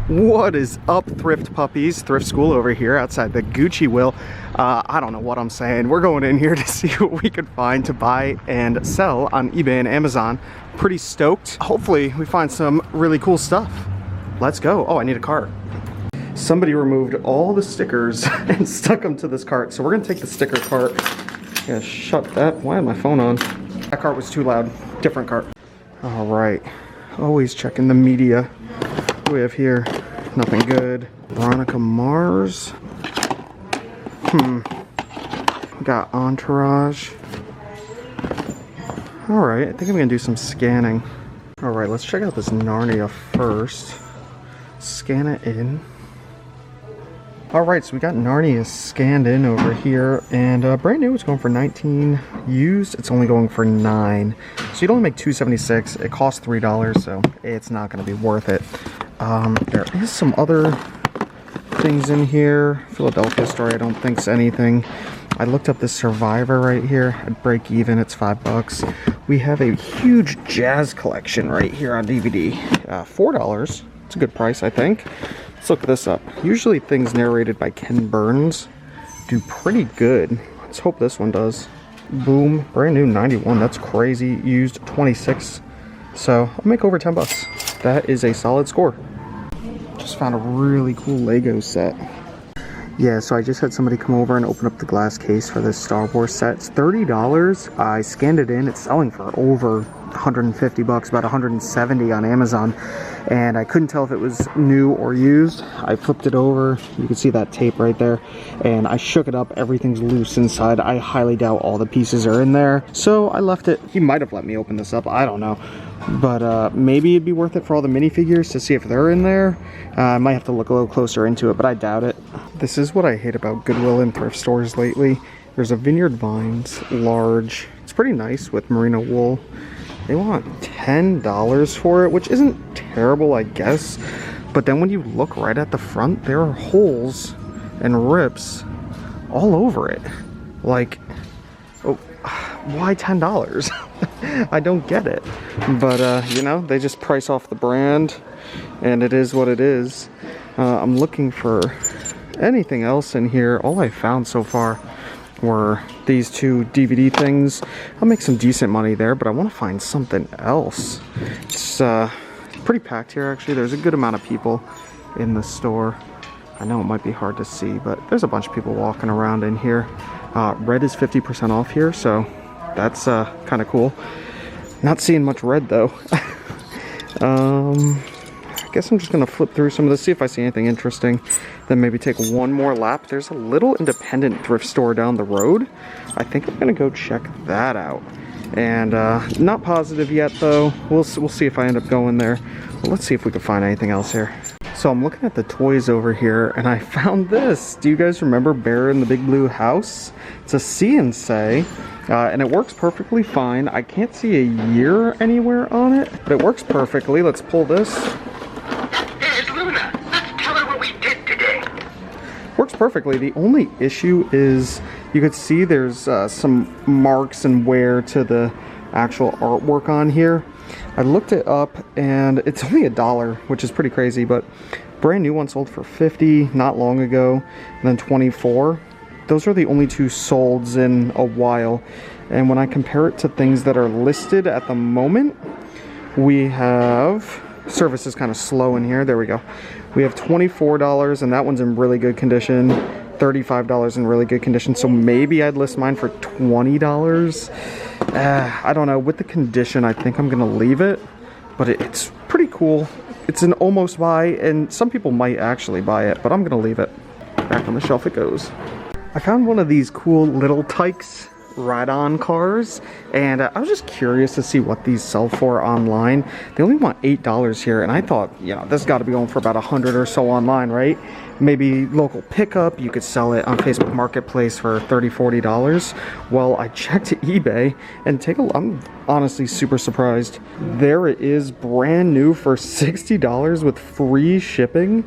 What is up, thrift puppies? Thrift School over here outside the Gucci Will. I don't know what I'm saying. We're going in here to see what we could find to buy and sell on eBay and Amazon. Pretty stoked. Hopefully we find some really cool stuff. Let's go. Oh, I need a cart. Somebody removed all the stickers and stuck them to this cart. So we're gonna take the sticker cart. Yeah, shut that. Why is my phone on? That cart was too loud. Different cart. All right. Always checking the media. What do we have here? Nothing good. Veronica Mars. Got Entourage. All right, I think I'm gonna do some scanning. All right, let's check out this Narnia first. Scan it in. All right, so we got Narnia scanned in over here, and brand new, it's going for 19. Used, it's only going for 9. So you'd only make $2.76. It costs $3, so it's not going to be worth it. There is some other things in here. Philadelphia story, I don't think's anything. I looked up this Survivor right here. I'd break even, it's $5. We have a huge jazz collection right here on DVD. $4. It's a good price, I think. Let's look this up. Usually things narrated by Ken Burns do pretty good. Let's hope this one does. Boom, brand new 91. That's crazy. Used 26. So I'll make over 10 bucks. That is a solid score. Just found a really cool Lego set. Yeah, so I just had somebody come over and open up the glass case for this Star Wars set. It's $30. I scanned it in. It's selling for over 150 bucks, about 170 on Amazon. And I couldn't tell if it was new or used. I flipped it over. You can see that tape right there. And I shook it up. Everything's loose inside. I highly doubt all the pieces are in there. So I left it. He might have let me open this up. I don't know. But maybe it'd be worth it for all the minifigures to see if they're in there. I might have to look a little closer into it, but I doubt it. This is what I hate about Goodwill and thrift stores lately. There's a Vineyard Vines, large. It's pretty nice with merino wool. They want $10 for it, which isn't terrible, I guess. But then when you look right at the front, there are holes and rips all over it. Like, oh, why $10? I don't get it. But, you know, they just price off the brand, and it is what it is. I'm looking for anything else in here. All I found so far were these two DVD things. I'll make some decent money there, but I want to find something else. It's pretty packed here, actually. There's a good amount of people in the store. I know it might be hard to see, but there's a bunch of people walking around in here. Red is 50% off here, so that's kind of cool. Not seeing much red, though. I guess I'm just gonna flip through some of this, see if I see anything interesting, then maybe take one more lap. There's a little independent thrift store down the road. I think I'm gonna go check that out. And not positive yet, though. We'll see if I end up going there. Well, let's see if we can find anything else here. So I'm looking at the toys over here, and I found this. Do you guys remember Bear in the Big Blue House? It's a See and Say, and it works perfectly fine. I can't see a year anywhere on it, but it works perfectly. Let's pull this. Works perfectly. The only issue is you could see there's some marks and wear to the actual artwork on here. I looked it up and it's only $1, which is pretty crazy, but brand new one sold for $50 not long ago, and then $24. Those are the only two solds in a while. And when I compare it to things that are listed at the moment, we have... Service is kind of slow in here. There we go. We have $24, and that one's in really good condition. $35 in really good condition. So maybe I'd list mine for $20. I don't know. With the condition, I think I'm gonna leave it. But it's pretty cool. It's an almost buy, and some people might actually buy it, but I'm gonna leave it. Back on the shelf it goes. I found one of these cool little Tykes ride-on cars, and I was just curious to see what these sell for online. They only want $8 here, and I thought, you know, this got to be going for about 100 or so online, right? Maybe local pickup, you could sell it on Facebook Marketplace for $30, $40. Well, I checked eBay, and I'm honestly super surprised. There it is, brand new for $60 with free shipping.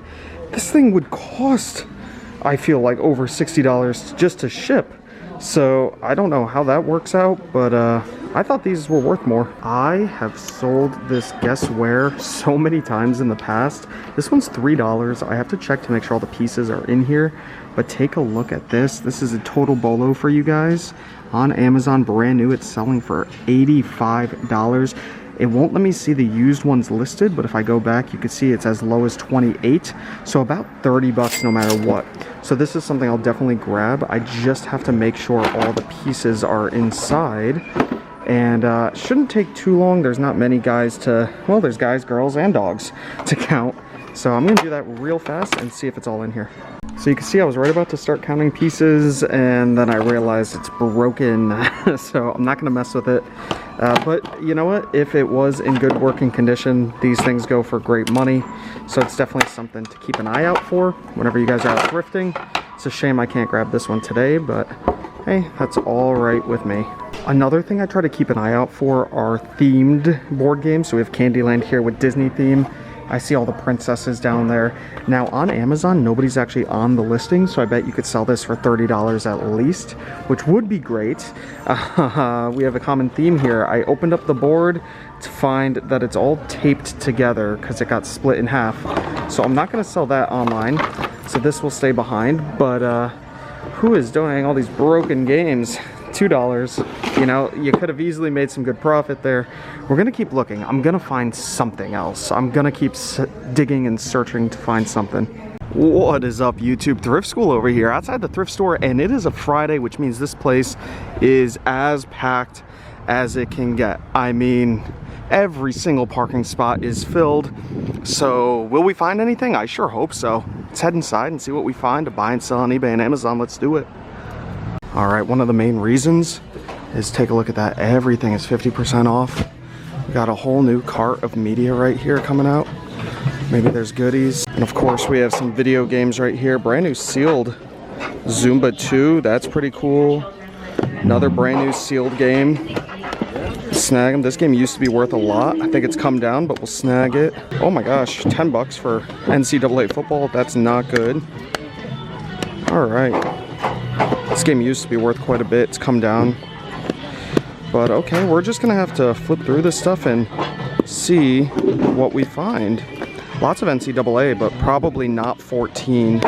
This thing would cost, I feel like, over $60 just to ship. So I don't know how that works out, but I thought these were worth more. I have sold this guess where so many times in the past. This one's $3. I have to check to make sure all the pieces are in here, but take a look at this. This is a total bolo for you guys. On Amazon, brand new, it's selling for $85. It won't let me see the used ones listed, but if I go back, you can see it's as low as 28, so about 30 bucks no matter what. So this is something I'll definitely grab. I just have to make sure all the pieces are inside, and shouldn't take too long. There's not many guys to, well, there's guys, girls, and dogs to count. So I'm gonna do that real fast and see if it's all in here. So you can see I was right about to start counting pieces, and then I realized it's broken. So I'm not gonna mess with it. But you know what? If it was in good working condition, these things go for great money. So it's definitely something to keep an eye out for whenever you guys are out thrifting. It's a shame I can't grab this one today, but hey, that's all right with me. Another thing I try to keep an eye out for are themed board games. So we have Candyland here with Disney theme. I see all the princesses down there. Now on Amazon, nobody's actually on the listing, so I bet you could sell this for $30 at least, which would be great. We have a common theme here. I opened up the board to find that it's all taped together because it got split in half. So I'm not gonna sell that online, so this will stay behind, but who is doing all these broken games? $2. You know, you could have easily made some good profit there. We're gonna keep looking. I'm gonna find something else. I'm gonna keep digging and searching to find something. What is up, YouTube? Thrift School over here outside the thrift store, and it is a Friday, which means this place is as packed as it can get. I mean, every single parking spot is filled. So will we find anything? I sure hope so. Let's head inside and see what we find to buy and sell on eBay and Amazon. Let's do it. All right, one of the main reasons is take a look at that. Everything is 50% off. We got a whole new cart of media right here coming out. Maybe there's goodies. And of course, we have some video games right here. Brand new sealed Zumba 2. That's pretty cool. Another brand new sealed game. Snag them. This game used to be worth a lot. I think it's come down, but we'll snag it. Oh my gosh, 10 bucks for NCAA football. That's not good. All right. This game used to be worth quite a bit. It's come down. But okay, we're just gonna have to flip through this stuff and see what we find. Lots of NCAA, but probably not 14.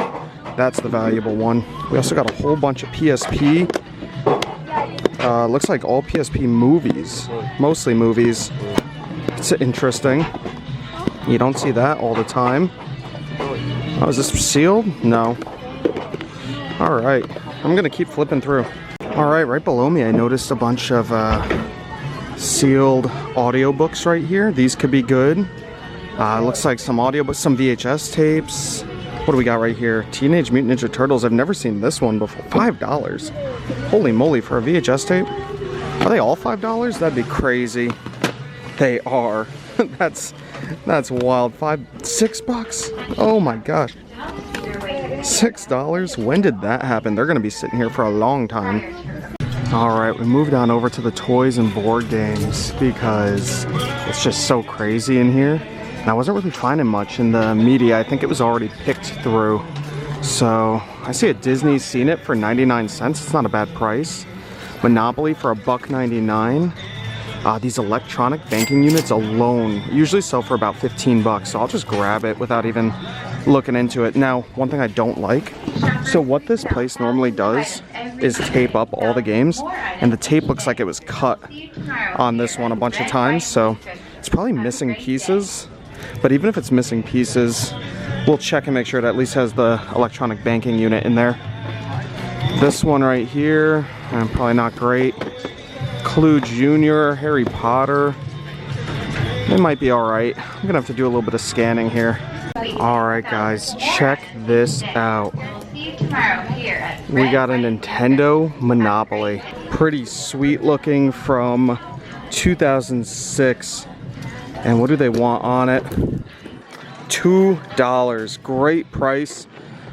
That's the valuable one. We also got a whole bunch of PSP. Looks like all PSP movies. Mostly movies. It's interesting. You don't see that all the time. Oh, is this sealed? No. All right. I'm gonna keep flipping through. All right, right below me, I noticed a bunch of sealed audiobooks right here. These could be good. Looks like some audiobooks, some VHS tapes. What do we got right here? Teenage Mutant Ninja Turtles. I've never seen this one before. $5. Holy moly, for a VHS tape? Are they all $5? That'd be crazy. They are. That's wild. $6? Oh my gosh. $6? When did that happen? They're gonna be sitting here for a long time. All right, we moved on over to the toys and board games because it's just so crazy in here. And I wasn't really finding much in the media. I think it was already picked through. So I see a Disney Scene It for 99 cents. It's not a bad price. Monopoly for $1.99. These electronic banking units alone usually sell for about 15 bucks. So I'll just grab it without even looking into it. Now, one thing I don't like, so what this place normally does is tape up all the games, and the tape looks like it was cut on this one a bunch of times, so it's probably missing pieces. But even if it's missing pieces, we'll check and make sure it at least has the electronic banking unit in there. This one right here, probably not great. Clue Jr., Harry Potter. It might be all right. I'm gonna have to do a little bit of scanning here. All right, guys, check this out. We got a Nintendo Monopoly. Pretty sweet looking, from 2006. And what do they want on it? $2. Great price.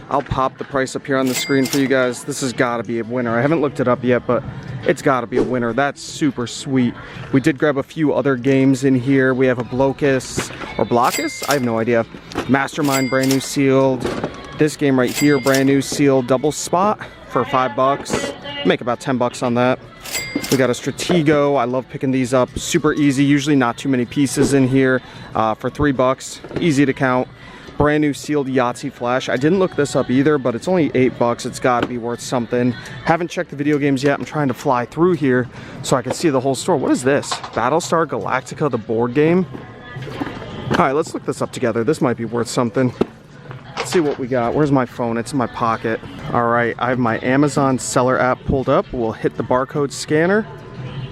I'll pop the price up here on the screen for you guys. This has got to be a winner. I haven't looked it up yet, but it's got to be a winner. That's super sweet. We did grab a few other games in here. We have a Blocus, or Blockus? I have no idea. Mastermind, brand new sealed. This game right here, brand new sealed double spot for $5. Make about 10 bucks on that. We got a Stratego. I love picking these up. Super easy. Usually not too many pieces in here. For $3. Easy to count. Brand new sealed Yahtzee flash. I didn't look this up either, but it's only $8. It's got to be worth something. Haven't checked the video games yet. I'm trying to fly through here so I can see the whole store. What is this? Battlestar Galactica, the board game? All right, let's look this up together. This might be worth something. Let's see what we got. Where's my phone? It's in my pocket. All right, I have my Amazon seller app pulled up. We'll hit the barcode scanner.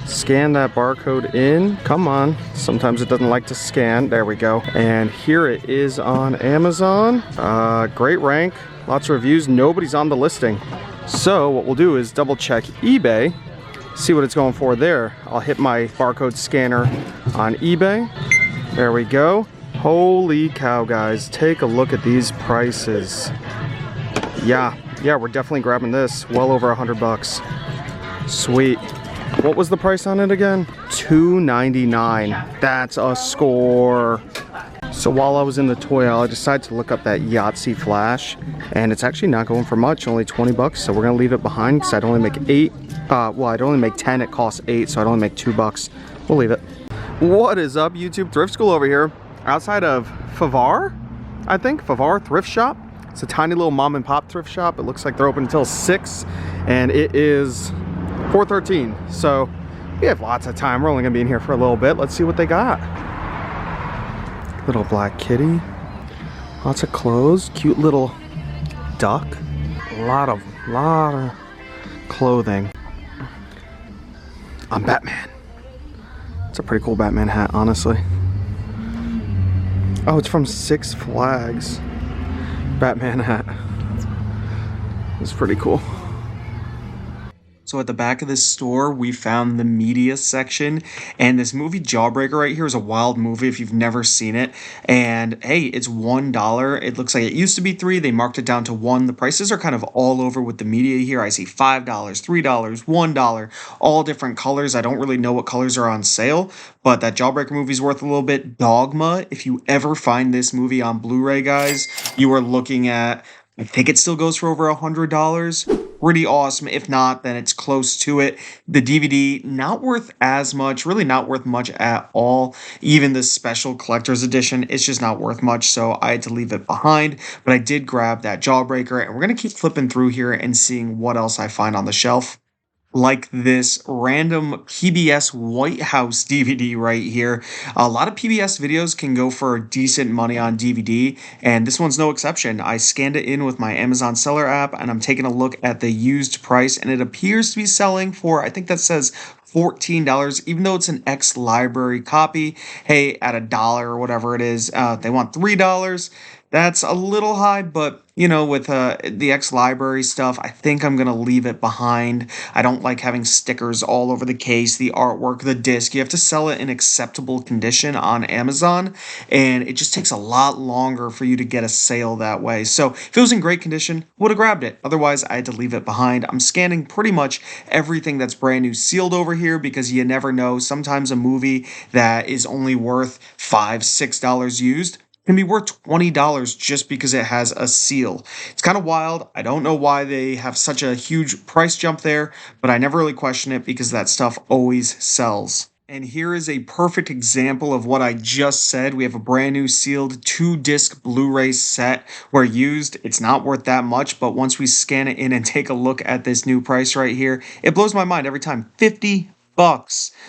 Scan that barcode in. Come on. Sometimes it doesn't like to scan. There we go. And here it is on Amazon. Great rank. Lots of reviews. Nobody's on the listing. So what we'll do is double check eBay. See what it's going for there. I'll hit my barcode scanner on eBay. There we go. Holy cow, guys. Take a look at these prices. Yeah, we're definitely grabbing this. Well over $100. Sweet. What was the price on it again? $2.99. That's a score. So while I was in the toy aisle, I decided to look up that Yahtzee flash, and it's actually not going for much, only $20. So we're gonna leave it behind because I'd only make 8. Well, I'd only make 10. It costs 8, so I'd only make $2. We'll leave it. What is up, YouTube? Thrift School over here, outside of Favar, I think. Favar Thrift Shop. It's a tiny little mom and pop thrift shop. It looks like they're open until 6, and it is 4:13, so we have lots of time. We're only gonna be in here for a little bit. Let's see what they got. Little black kitty, lots of clothes, cute little duck, a lot of clothing. I'm Batman. It's a pretty cool Batman hat, honestly. Oh, it's from Six Flags. Batman hat. It's pretty cool. So at the back of this store, we found the media section, and this movie Jawbreaker right here is a wild movie if you've never seen it. And hey, it's $1. It looks like it used to be $3. They marked it down to $1. The prices are kind of all over with the media here. I see $5, $3, $1, all different colors. I don't really know what colors are on sale, but that Jawbreaker movie's worth a little bit. Dogma, if you ever find this movie on Blu-ray, guys, you are looking at, I think it still goes for over $100. Pretty awesome. If not, then it's close to it. The DVD, not worth as much, really not worth much at all. Even the special collector's edition, it's just not worth much, so I had to leave it behind. But I did grab that Jawbreaker, and we're going to keep flipping through here and seeing what else I find on the shelf. Like this random PBS White House DVD right here. A lot of PBS videos can go for decent money on DVD, and this one's no exception. I scanned it in with my Amazon seller app, and I'm taking a look at the used price, and it appears to be selling for, I think that says $14, even though it's an ex-library copy. Hey, at $1 or whatever it is, they want $3. That's a little high, but you know, with the ex-library stuff, I think I'm going to leave it behind. I don't like having stickers all over the case, the artwork, the disc. You have to sell it in acceptable condition on Amazon, and it just takes a lot longer for you to get a sale that way. So if it was in great condition, would have grabbed it. Otherwise, I had to leave it behind. I'm scanning pretty much everything that's brand new sealed over here because you never know. Sometimes a movie that is only worth $5, $6 used can be worth $20 just because it has a seal. It's kind of wild. I don't know why they have such a huge price jump there, but I never really question it because that stuff always sells. And here is a perfect example of what I just said. We have a brand new sealed 2-disc Blu-ray set where used. It's not worth that much, but once we scan it in and take a look at this new price right here, it blows my mind every time. $50.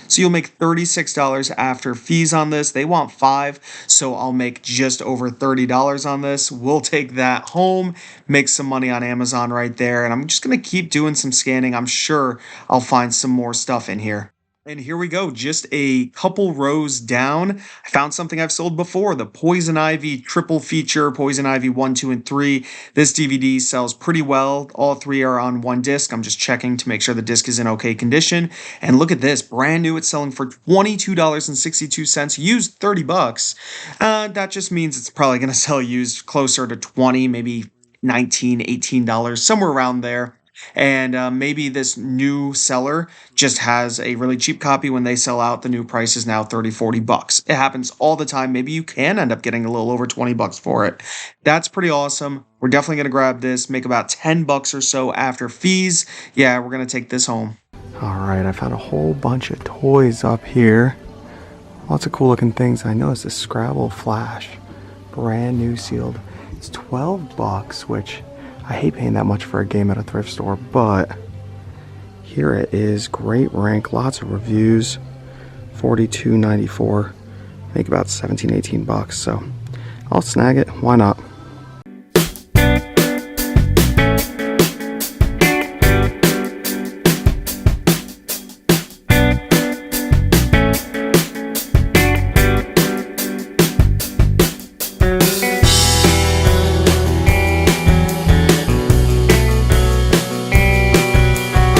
So you'll make $36 after fees on this. They want $5, so I'll make just over $30 on this. We'll take that home, make some money on Amazon right there, and I'm just going to keep doing some scanning. I'm sure I'll find some more stuff in here. And here we go, just a couple rows down. I found something I've sold before, the Poison Ivy triple feature, Poison Ivy 1, 2, and 3. This DVD sells pretty well. All 3 are on 1 disc. I'm just checking to make sure the disc is in okay condition. And look at this, brand new. It's selling for $22.62, used $30. That just means it's probably going to sell used closer to $20, maybe $19, $18, somewhere around there. And maybe this new seller just has a really cheap copy. When they sell out, the new price is now $30, $40. It happens all the time. Maybe you can end up getting a little over $20 for it. That's pretty awesome. We're definitely going to grab this, make about $10 or so after fees. Yeah, we're going to take this home. Alright, I found a whole bunch of toys up here. Lots of cool looking things. I noticed this Scrabble Flash. Brand new sealed. It's $12, which I hate paying that much for a game at a thrift store, but here it is. Great rank, lots of reviews. $42.94. Make about $17, $18, so I'll snag it. Why not?